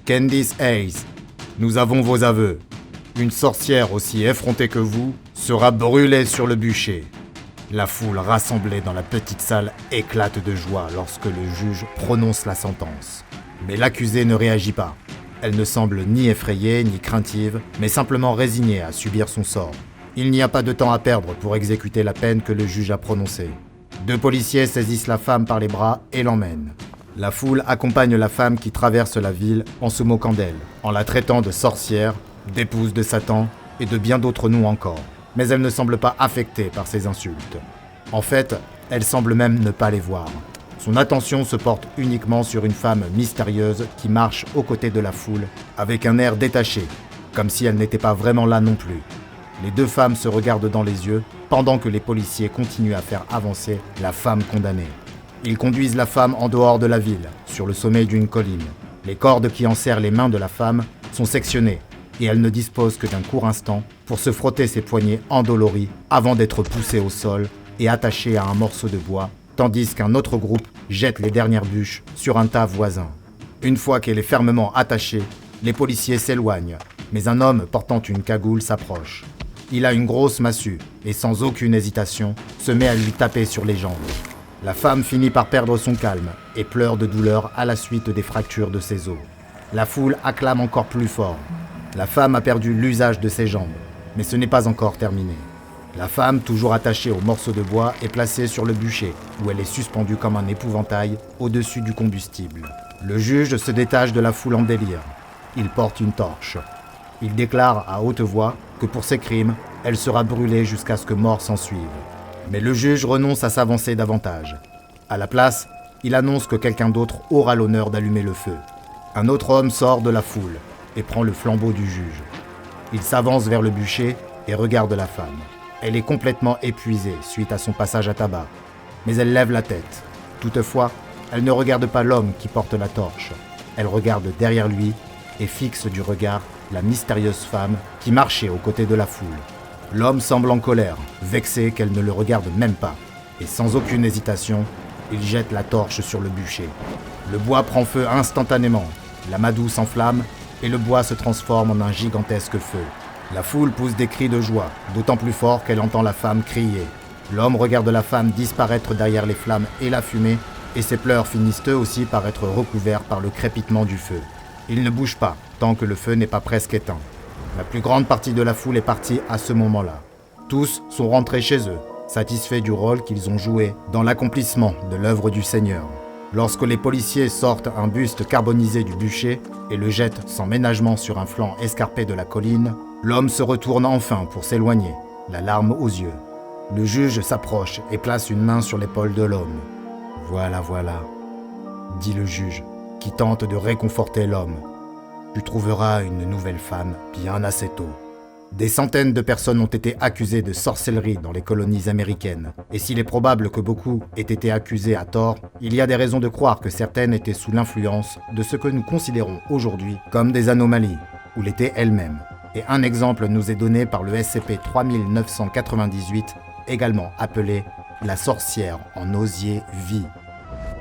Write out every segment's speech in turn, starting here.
Candice Hayes, nous avons vos aveux. Une sorcière aussi effrontée que vous sera brûlée sur le bûcher. La foule rassemblée dans la petite salle éclate de joie lorsque le juge prononce la sentence. Mais l'accusée ne réagit pas. Elle ne semble ni effrayée ni craintive, mais simplement résignée à subir son sort. Il n'y a pas de temps à perdre pour exécuter la peine que le juge a prononcée. 2 policiers saisissent la femme par les bras et l'emmènent. La foule accompagne la femme qui traverse la ville en se moquant d'elle, en la traitant de sorcière, d'épouse de Satan et de bien d'autres noms encore. Mais elle ne semble pas affectée par ces insultes. En fait, elle semble même ne pas les voir. Son attention se porte uniquement sur une femme mystérieuse qui marche aux côtés de la foule avec un air détaché, comme si elle n'était pas vraiment là non plus. Les 2 femmes se regardent dans les yeux pendant que les policiers continuent à faire avancer la femme condamnée. Ils conduisent la femme en dehors de la ville, sur le sommet d'une colline. Les cordes qui enserrent les mains de la femme sont sectionnées et elle ne dispose que d'un court instant pour se frotter ses poignets endoloris avant d'être poussée au sol et attachée à un morceau de bois, tandis qu'un autre groupe jette les dernières bûches sur un tas voisin. Une fois qu'elle est fermement attachée, les policiers s'éloignent, mais un homme portant une cagoule s'approche. Il a une grosse massue et sans aucune hésitation, se met à lui taper sur les jambes. La femme finit par perdre son calme et pleure de douleur à la suite des fractures de ses os. La foule acclame encore plus fort. La femme a perdu l'usage de ses jambes, mais ce n'est pas encore terminé. La femme, toujours attachée au morceau de bois, est placée sur le bûcher, où elle est suspendue comme un épouvantail au-dessus du combustible. Le juge se détache de la foule en délire. Il porte une torche. Il déclare à haute voix que pour ses crimes, elle sera brûlée jusqu'à ce que mort s'ensuive. Mais le juge renonce à s'avancer davantage. À la place, il annonce que quelqu'un d'autre aura l'honneur d'allumer le feu. Un autre homme sort de la foule et prend le flambeau du juge. Il s'avance vers le bûcher et regarde la femme. Elle est complètement épuisée suite à son passage à tabac, mais elle lève la tête. Toutefois, elle ne regarde pas l'homme qui porte la torche. Elle regarde derrière lui et fixe du regard la mystérieuse femme qui marchait aux côtés de la foule. L'homme semble en colère, vexé qu'elle ne le regarde même pas, et sans aucune hésitation, il jette la torche sur le bûcher. Le bois prend feu instantanément, l'amadou s'enflamme et le bois se transforme en un gigantesque feu. La foule pousse des cris de joie, d'autant plus fort qu'elle entend la femme crier. L'homme regarde la femme disparaître derrière les flammes et la fumée, et ses pleurs finissent eux aussi par être recouverts par le crépitement du feu. Il ne bouge pas, tant que le feu n'est pas presque éteint. La plus grande partie de la foule est partie à ce moment-là. Tous sont rentrés chez eux, satisfaits du rôle qu'ils ont joué dans l'accomplissement de l'œuvre du Seigneur. Lorsque les policiers sortent un buste carbonisé du bûcher et le jettent sans ménagement sur un flanc escarpé de la colline, l'homme se retourne enfin pour s'éloigner, la larme aux yeux. Le juge s'approche et place une main sur l'épaule de l'homme. « Voilà, voilà, » dit le juge, qui tente de réconforter l'homme. « Tu trouveras une nouvelle femme bien assez tôt. » Des centaines de personnes ont été accusées de sorcellerie dans les colonies américaines. Et s'il est probable que beaucoup aient été accusés à tort, il y a des raisons de croire que certaines étaient sous l'influence de ce que nous considérons aujourd'hui comme des anomalies, ou l'étaient elles-mêmes. Et un exemple nous est donné par le SCP-3998, également appelé la sorcière en osier vie.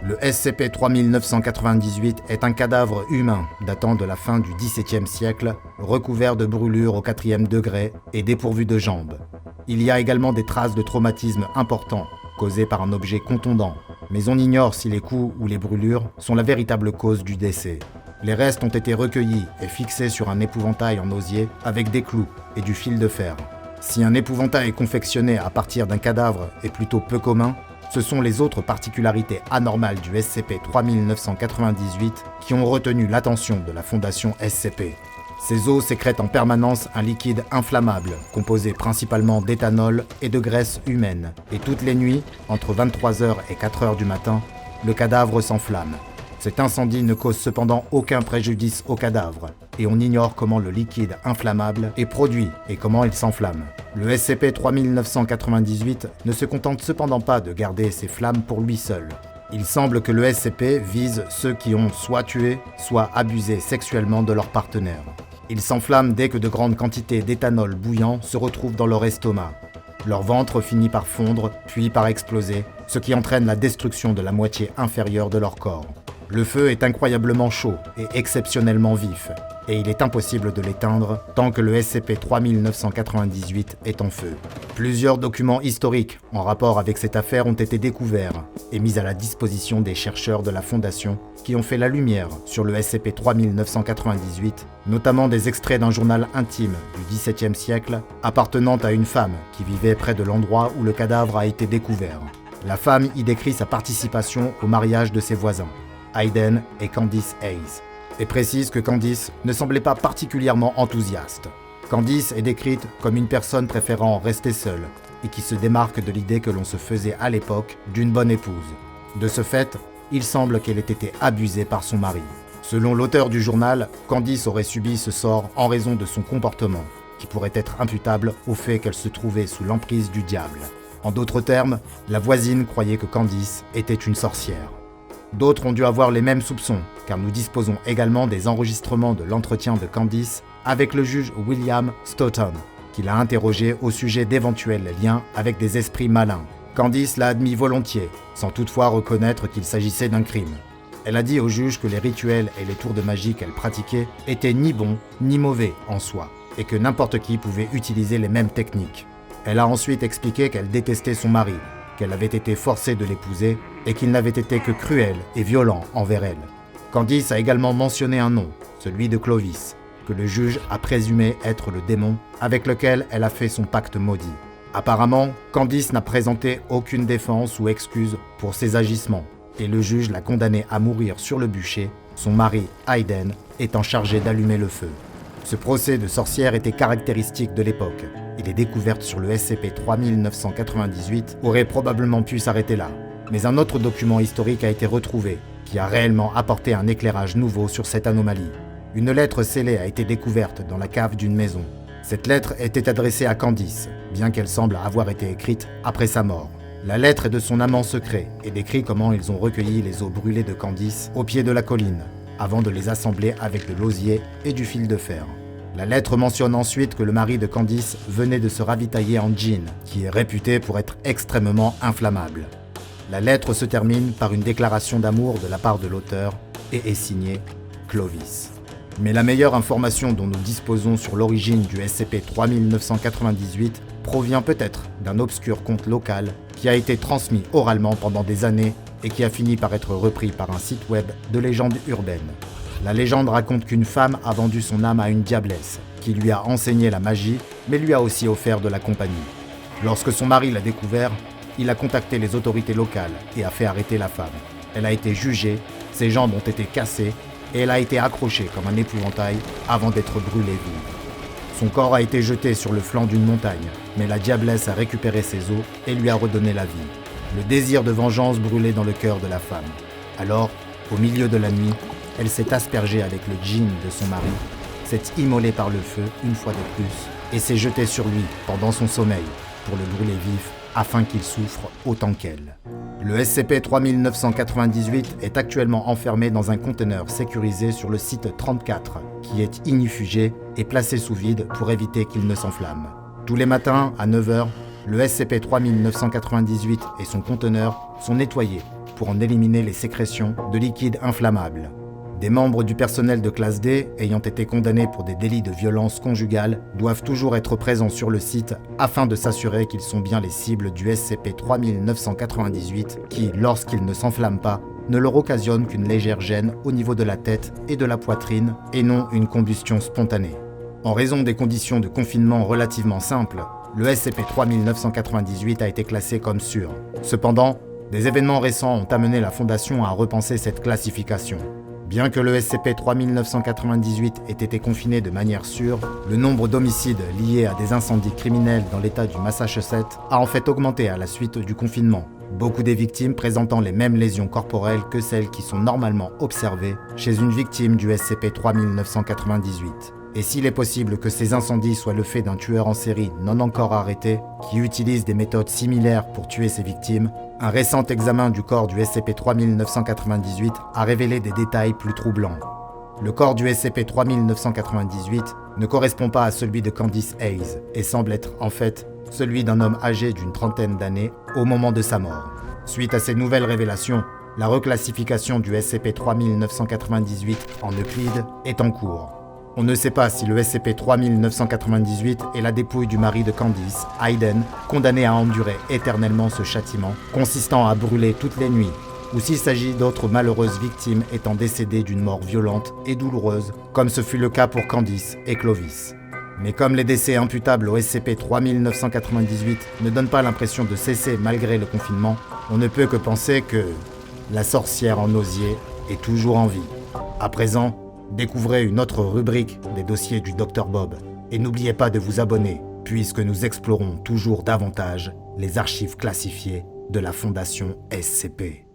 Le SCP-3998 est un cadavre humain datant de la fin du XVIIe siècle, recouvert de brûlures au 4e degré et dépourvu de jambes. Il y a également des traces de traumatisme importants, causés par un objet contondant, mais on ignore si les coups ou les brûlures sont la véritable cause du décès. Les restes ont été recueillis et fixés sur un épouvantail en osier avec des clous et du fil de fer. Si un épouvantail confectionné à partir d'un cadavre est plutôt peu commun, ce sont les autres particularités anormales du SCP-3998 qui ont retenu l'attention de la Fondation SCP. Ces os sécrètent en permanence un liquide inflammable, composé principalement d'éthanol et de graisse humaine. Et toutes les nuits, entre 23h et 4h du matin, le cadavre s'enflamme. Cet incendie ne cause cependant aucun préjudice au cadavre, et on ignore comment le liquide inflammable est produit et comment il s'enflamme. Le SCP-3998 ne se contente cependant pas de garder ses flammes pour lui seul. Il semble que le SCP vise ceux qui ont soit tué, soit abusé sexuellement de leur partenaire. Ils s'enflamment dès que de grandes quantités d'éthanol bouillant se retrouvent dans leur estomac. Leur ventre finit par fondre, puis par exploser, ce qui entraîne la destruction de la moitié inférieure de leur corps. Le feu est incroyablement chaud et exceptionnellement vif, et il est impossible de l'éteindre tant que le SCP-3998 est en feu. Plusieurs documents historiques en rapport avec cette affaire ont été découverts et mis à la disposition des chercheurs de la Fondation qui ont fait la lumière sur le SCP-3998, notamment des extraits d'un journal intime du XVIIe siècle appartenant à une femme qui vivait près de l'endroit où le cadavre a été découvert. La femme y décrit sa participation au mariage de ses voisins, Hayden et Candice Hayes, et précise que Candice ne semblait pas particulièrement enthousiaste. Candice est décrite comme une personne préférant rester seule et qui se démarque de l'idée que l'on se faisait à l'époque d'une bonne épouse. De ce fait, il semble qu'elle ait été abusée par son mari. Selon l'auteur du journal, Candice aurait subi ce sort en raison de son comportement, qui pourrait être imputable au fait qu'elle se trouvait sous l'emprise du diable. En d'autres termes, la voisine croyait que Candice était une sorcière. D'autres ont dû avoir les mêmes soupçons, car nous disposons également des enregistrements de l'entretien de Candice avec le juge William Stoughton, qui l'a interrogé au sujet d'éventuels liens avec des esprits malins. Candice l'a admis volontiers, sans toutefois reconnaître qu'il s'agissait d'un crime. Elle a dit au juge que les rituels et les tours de magie qu'elle pratiquait étaient ni bons ni mauvais en soi, et que n'importe qui pouvait utiliser les mêmes techniques. Elle a ensuite expliqué qu'elle détestait son mari, qu'elle avait été forcée de l'épouser et qu'il n'avait été que cruel et violent envers elle. Candice a également mentionné un nom, celui de Clovis, que le juge a présumé être le démon avec lequel elle a fait son pacte maudit. Apparemment, Candice n'a présenté aucune défense ou excuse pour ses agissements, et le juge l'a condamnée à mourir sur le bûcher, son mari Hayden étant chargé d'allumer le feu. Ce procès de sorcière était caractéristique de l'époque, et les découvertes sur le SCP-3998 auraient probablement pu s'arrêter là. Mais un autre document historique a été retrouvé, qui a réellement apporté un éclairage nouveau sur cette anomalie. Une lettre scellée a été découverte dans la cave d'une maison. Cette lettre était adressée à Candice, bien qu'elle semble avoir été écrite après sa mort. La lettre est de son amant secret et décrit comment ils ont recueilli les os brûlés de Candice au pied de la colline, avant de les assembler avec de l'osier et du fil de fer. La lettre mentionne ensuite que le mari de Candice venait de se ravitailler en gin, qui est réputé pour être extrêmement inflammable. La lettre se termine par une déclaration d'amour de la part de l'auteur et est signée Clovis. Mais la meilleure information dont nous disposons sur l'origine du SCP-3998 provient peut-être d'un obscur conte local qui a été transmis oralement pendant des années et qui a fini par être repris par un site web de légende urbaine. La légende raconte qu'une femme a vendu son âme à une diablesse, qui lui a enseigné la magie, mais lui a aussi offert de la compagnie. Lorsque son mari l'a découvert, il a contacté les autorités locales et a fait arrêter la femme. Elle a été jugée, ses jambes ont été cassées, et elle a été accrochée comme un épouvantail avant d'être brûlée vive. Son corps a été jeté sur le flanc d'une montagne, mais la diablesse a récupéré ses os et lui a redonné la vie. Le désir de vengeance brûlait dans le cœur de la femme. Alors, au milieu de la nuit, elle s'est aspergée avec le gin de son mari, s'est immolée par le feu une fois de plus et s'est jetée sur lui pendant son sommeil pour le brûler vif afin qu'il souffre autant qu'elle. Le SCP-3998 est actuellement enfermé dans un conteneur sécurisé sur le site 34 qui est ignifugé et placé sous vide pour éviter qu'il ne s'enflamme. Tous les matins à 9h, le SCP-3998 et son conteneur sont nettoyés pour en éliminer les sécrétions de liquide inflammable. Des membres du personnel de classe D, ayant été condamnés pour des délits de violence conjugale, doivent toujours être présents sur le site afin de s'assurer qu'ils sont bien les cibles du SCP-3998 qui, lorsqu'ils ne s'enflamment pas, ne leur occasionnent qu'une légère gêne au niveau de la tête et de la poitrine et non une combustion spontanée. En raison des conditions de confinement relativement simples, le SCP-3998 a été classé comme sûr. Cependant, des événements récents ont amené la Fondation à repenser cette classification. Bien que le SCP-3998 ait été confiné de manière sûre, le nombre d'homicides liés à des incendies criminels dans l'État du Massachusetts a en fait augmenté à la suite du confinement. Beaucoup des victimes présentant les mêmes lésions corporelles que celles qui sont normalement observées chez une victime du SCP-3998. Et s'il est possible que ces incendies soient le fait d'un tueur en série non encore arrêté, qui utilise des méthodes similaires pour tuer ses victimes, un récent examen du corps du SCP-3998 a révélé des détails plus troublants. Le corps du SCP-3998 ne correspond pas à celui de Candice Hayes et semble être en fait celui d'un homme âgé d'une trentaine d'années au moment de sa mort. Suite à ces nouvelles révélations, La reclassification du SCP-3998 en Euclide est en cours. On ne sait pas si le SCP-3998 est la dépouille du mari de Candice, Hayden, condamné à endurer éternellement ce châtiment, consistant à brûler toutes les nuits, ou s'il s'agit d'autres malheureuses victimes étant décédées d'une mort violente et douloureuse, comme ce fut le cas pour Candice et Clovis. Mais comme les décès imputables au SCP-3998 ne donnent pas l'impression de cesser malgré le confinement, on ne peut que penser que la sorcière en osier est toujours en vie. À présent, découvrez une autre rubrique des dossiers du Dr Bob et n'oubliez pas de vous abonner puisque nous explorons toujours davantage les archives classifiées de la Fondation SCP.